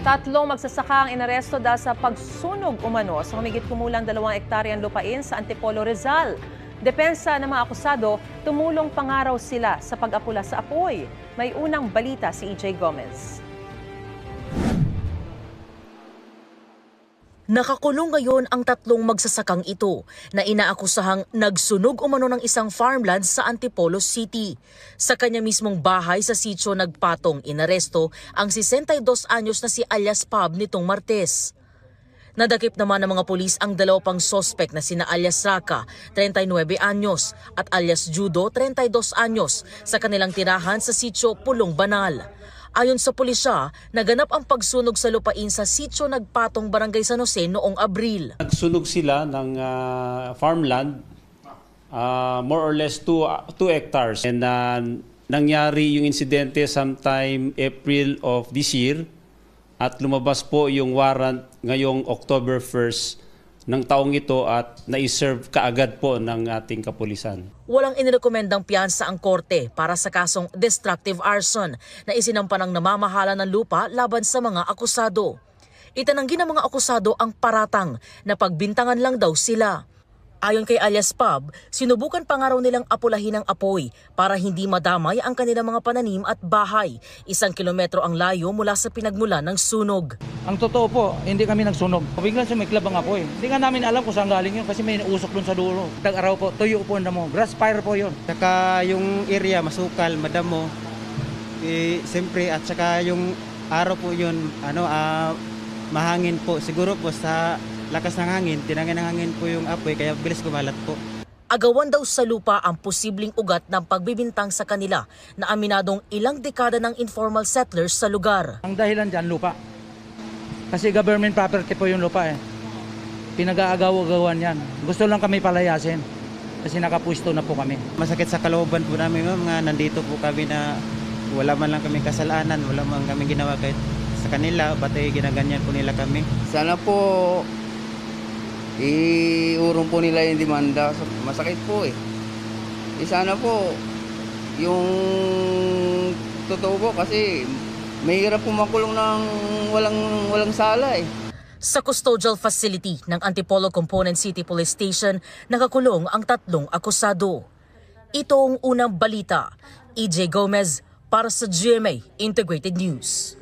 Tatlong magsasaka ang inaresto dahil sa pagsunog umano sa humigit kumulang 2 hektaryang lupain sa Antipolo, Rizal. Depensa ng mga akusado, tumulong pangaraw sila sa pag-apula sa apoy. May unang balita si EJ Gomez. Nakakulong ngayon ang tatlong magsasakang ito na inaakusahang nagsunog umano ng isang farmland sa Antipolo City. Sa kanya mismong bahay sa sitio nagpatong inaresto ang 62 anyos na si alias Pab nitong Martes. Nadakip naman ng mga pulis ang dalawa pang sospek na sina alias Raka, 39 anyos at alias Judo, 32 anyos sa kanilang tirahan sa sitio Pulong Banal. Ayon sa pulisya, naganap ang pagsunog sa lupain sa sitio Nagpatong, Barangay San Jose noong Abril. Nagsunog sila ng farmland, more or less 2 hectares. And nangyari yung insidente sometime April of this year at lumabas po yung warrant ngayong October 1st ng taong ito at na-serve kaagad po ng ating kapulisan. Walang inirekomendang piyansa ang korte para sa kasong destructive arson na isinampa ng namamahala ng lupa laban sa mga akusado. Itinanggi ng mga akusado ang paratang na pagbintangan lang daw sila. Ayon kay alias Pab, sinubukan pa nga raw nilang apulahin ang apoy para hindi madamay ang kanilang mga pananim at bahay. 1 kilometro ang layo mula sa pinagmulan ng sunog. Ang totoo po, hindi kami nagsunog. Biglang sumiklab ang apoy. Hindi nga namin alam kung saan galing yun kasi may usok dun sa dulo. Tag-araw po, tuyo po ang damo. Grass fire po yun. Saka yung area masukal, madamo. Siyempre at saka yung araw po yun, mahangin po. Siguro po sa lakas ng hangin, tinangin ng hangin po yung apoy kaya bilis kumalat po. Agawan daw sa lupa ang posibleng ugat ng pagbibintang sa kanila na aminadong ilang dekada ng informal settlers sa lugar. Ang dahilan dyan, lupa. Kasi government property po yung lupa eh. Pinag-aagaw-agawan yan. Gusto lang kami palayasin kasi nakapwisto na po kami. Masakit sa kalooban po namin mga nandito po kami na wala man lang kami kasalanan, wala man kami ginawa kahit sa kanila, batay ginaganyan po nila kami. Sana po iurong po nila yung demanda. Masakit po eh. Sana po yung totoo po kasi mahirap po makulong ng walang sala eh. Sa custodial facility ng Antipolo Component City Police Station, nakakulong ang tatlong akusado. Ito ang unang balita. EJ Gomez para sa GMA Integrated News.